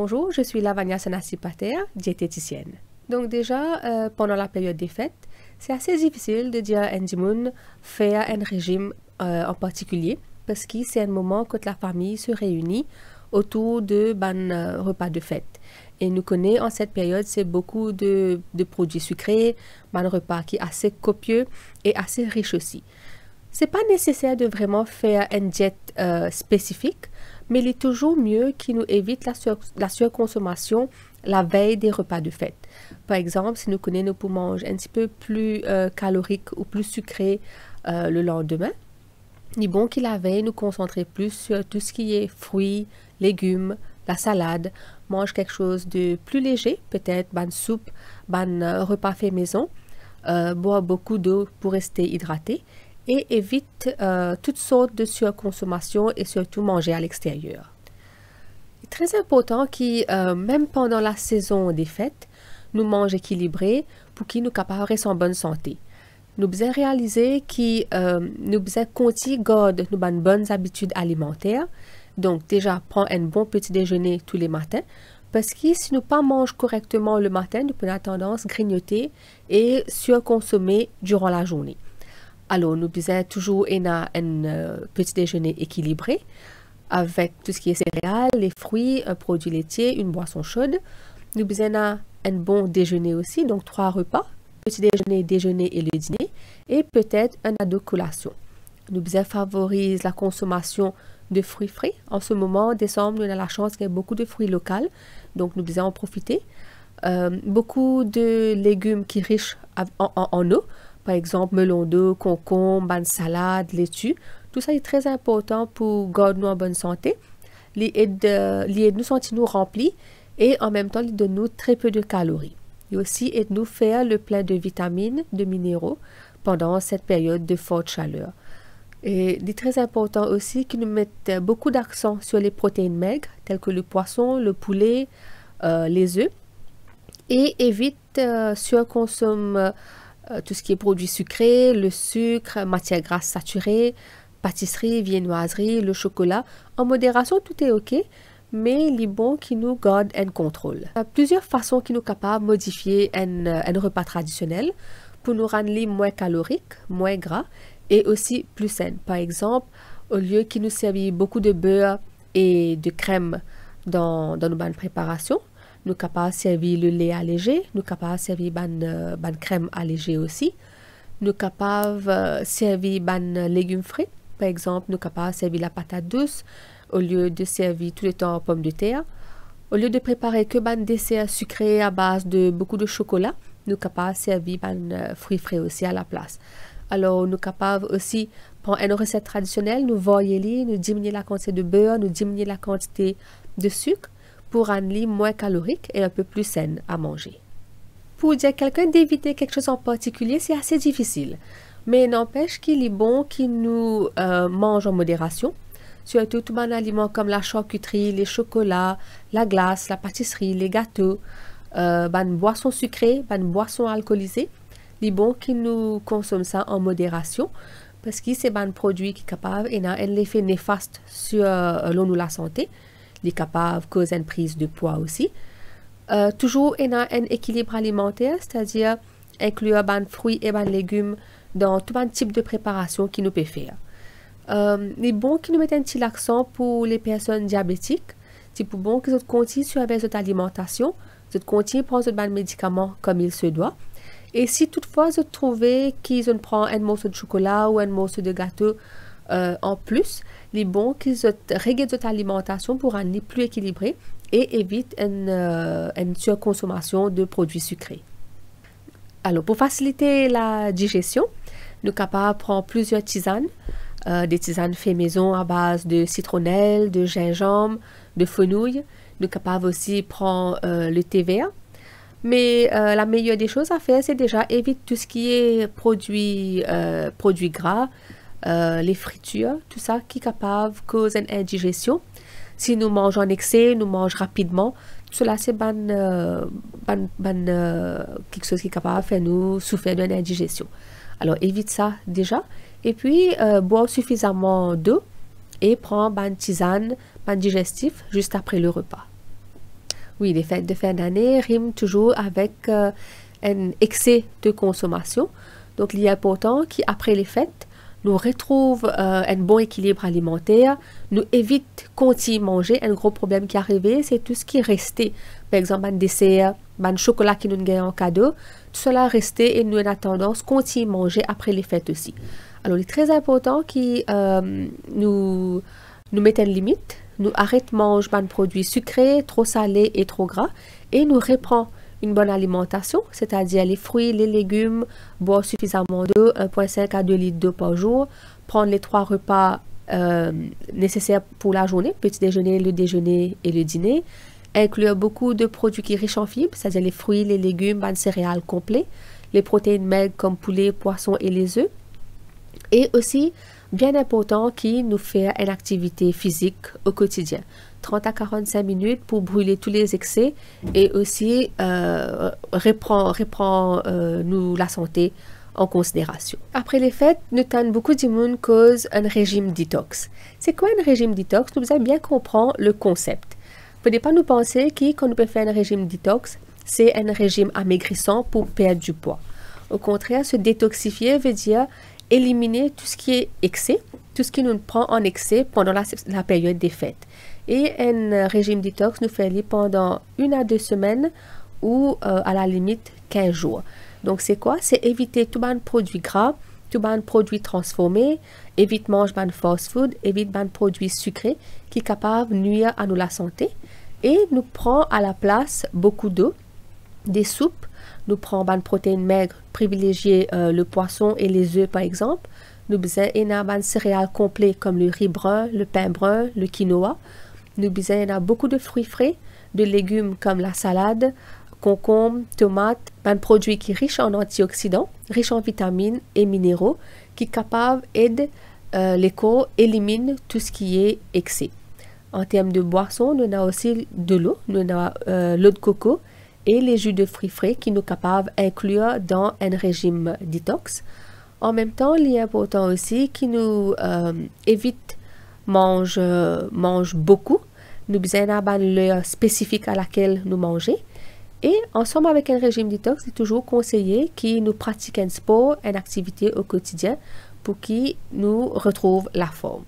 Bonjour, je suis Lavanya Sanasipater, diététicienne. Donc déjà, pendant la période des fêtes, c'est assez difficile de dire à Ndimoun faire un régime en particulier parce que c'est un moment que la famille se réunit autour de repas de fête. Et nous connaissons en cette période, c'est beaucoup de produits sucrés, un repas qui est assez copieux et assez riche aussi. C'est pas nécessaire de vraiment faire une diète spécifique, mais il est toujours mieux qu'il nous évite la surconsommation la veille des repas de fête. Par exemple, si nous connaissons pour manger un petit peu plus calorique ou plus sucré le lendemain, il est bon qu'il la veille nous concentrer plus sur tout ce qui est fruits, légumes, la salade, mange quelque chose de plus léger, peut-être une soupe, un repas fait maison, boire beaucoup d'eau pour rester hydraté et évite toutes sortes de surconsommation et surtout manger à l'extérieur. C'est très important que même pendant la saison des fêtes, nous mangeons équilibré pour qu'il nous capable en bonne santé. Nous devons réaliser que nous devons continuer garder nos bonnes habitudes alimentaires. Donc déjà, prendre un bon petit déjeuner tous les matins. Parce que si nous ne mangeons pas correctement le matin, nous pouvons avoir tendance à grignoter et surconsommer durant la journée. Alors, nous devons toujours avoir un petit déjeuner équilibré avec tout ce qui est céréales, les fruits, un produit laitier, une boisson chaude. Nous devons avoir un bon déjeuner aussi, donc 3 repas, petit déjeuner, déjeuner et le dîner, et peut-être un ado collation. Nous devons favoriser la consommation de fruits frais. En ce moment, décembre, nous avons la chance qu'il y ait beaucoup de fruits locaux, donc nous devons en profiter. Beaucoup de légumes qui sont riches en eau, par exemple melon d'eau, concombre, salade, laitue. Tout ça est très important pour garder nous en bonne santé. Il aide nous sentir nous remplis et en même temps, il donne nous très peu de calories. Il aussi aide nous faire le plein de vitamines, de minéraux pendant cette période de forte chaleur. Et il est très important aussi que nous mettions beaucoup d'accent sur les protéines maigres, telles que le poisson, le poulet, les œufs, et évite surconsomme tout ce qui est produits sucrés, le sucre, matières grasses saturées, pâtisserie, viennoiserie, le chocolat. En modération, tout est OK, mais il est bon qu'il nous garde un contrôle. Il y a plusieurs façons qui nous capables de modifier un repas traditionnel pour nous rendre moins calorique, moins gras et aussi plus sain. Par exemple, au lieu qu'il nous serve beaucoup de beurre et de crème dans nos bonnes préparations, nous sommes capables de servir le lait allégé, nous sommes capables de servir une crème allégée aussi. Nous sommes capables de servir des légumes frais. Par exemple, nous sommes capables de servir la patate douce au lieu de servir tout le temps pommes de terre. Au lieu de préparer que des desserts sucrés à base de beaucoup de chocolat, nous sommes capables de servir des fruits frais aussi à la place. Alors, nous sommes capables aussi de prendre une recette traditionnelle, nous varier, nous diminuer la quantité de beurre, nous diminuer la quantité de sucre pour rendre moins calorique et un peu plus saine à manger. Pour dire à quelqu'un d'éviter quelque chose en particulier, c'est assez difficile. Mais n'empêche qu'il est bon qu'il nous mange en modération. Surtout tout un aliment comme la charcuterie, les chocolats, la glace, la pâtisserie, les gâteaux, une boisson sucrée, une boisson alcoolisée. Il est bon qu'il nous consomme ça en modération parce que c'est un produit qui est capable et a un effet néfaste sur la santé. Il est capable de causer une prise de poids aussi. Toujours, il y a un équilibre alimentaire, c'est-à-dire inclure des fruits et des légumes dans tout un type de préparation qui nous peut faire. Il est bon qu'ils nous mettent un petit accent pour les personnes diabétiques. C'est pour bon qu'ils continuent sur votre alimentation, qu'ils continuent à prendre des médicaments comme il se doit. Et si toutefois vous trouvez qu'ils prennent un morceau de chocolat ou un morceau de gâteau en plus, il est bon qu'ils règlent votre alimentation pour rendre plus équilibré et évite une surconsommation de produits sucrés. Alors, pour faciliter la digestion, nous sommes capables de prendre plusieurs tisanes, des tisanes faites maison à base de citronnelle, de gingembre, de fenouil. Nous sommes capables aussi de prendre le thé vert. Mais la meilleure des choses à faire, c'est déjà éviter tout ce qui est produits gras, les fritures, tout ça qui est capable de causer une indigestion. Si nous mangeons en excès, nous mangeons rapidement, cela c'est quelque chose qui est capable de faire nous souffrir d'une indigestion. Alors évite ça déjà. Et puis boire suffisamment d'eau et prendre une tisane, un digestif juste après le repas. Oui, les fêtes de fin d'année riment toujours avec un excès de consommation. Donc, il est important qu'après les fêtes, nous retrouvons un bon équilibre alimentaire, nous évite continuer manger. Un gros problème qui est arrivé, c'est tout ce qui est resté. Par exemple, un dessert, un chocolat qui nous gagne en cadeau, tout cela resté et nous avons tendance à continuer manger après les fêtes aussi. Alors, il est très important que nous mettons une limite, nous arrêtons de manger des produits sucrés, trop salés et trop gras, et nous reprenons une bonne alimentation, c'est-à-dire les fruits, les légumes, boire suffisamment d'eau, 1,5 à 2 litres d'eau par jour, prendre les 3 repas nécessaires pour la journée, petit déjeuner, le déjeuner et le dîner, inclure beaucoup de produits qui sont riches en fibres, c'est-à-dire les fruits, les légumes, les céréales complets, les protéines maigres comme poulet, poisson et les œufs, et aussi bien important qui nous fait une activité physique au quotidien. 30 à 45 minutes pour brûler tous les excès et aussi reprend nous la santé en considération. Après les fêtes, nous avons beaucoup de monde cause un régime détox. C'est quoi un régime détox? Nous devons bien comprendre le concept. Il ne faut pas nous penser que quand nous peut faire un régime détox, c'est un régime amaigrissant pour perdre du poids. Au contraire, se détoxifier veut dire éliminer tout ce qui est excès, tout ce qui nous prend en excès pendant la période des fêtes. Et un régime détox nous fait aller pendant 1 à 2 semaines ou à la limite 15 jours. Donc c'est quoi? C'est éviter tout ban de produits gras, tout ban de produits transformés, évite manger ban de fast food, évite ban de produits sucrés qui sont capables de nuire à nous la santé. Et nous prend à la place beaucoup d'eau, des soupes, nous prend ban de protéines maigres, privilégier le poisson et les œufs par exemple. Nous avons ban de céréales complets comme le riz brun, le pain brun, le quinoa. Nous avons beaucoup de fruits frais, de légumes comme la salade, concombre, tomates, un produit qui est riche en antioxydants, riche en vitamines et minéraux, qui est capable d'aider les corps à éliminer tout ce qui est excès. En termes de boissons, nous avons aussi de l'eau, nous avons l'eau de coco et les jus de fruits frais qui nous sont capables d'inclure dans un régime détox. En même temps, il est important aussi qu'il nous évite mange beaucoup. Nous avons l'heure spécifique à laquelle nous mangeons. Et ensemble avec un régime détox, c'est toujours conseillé qu'il nous pratique un sport, une activité au quotidien pour qu'il nous retrouve la forme.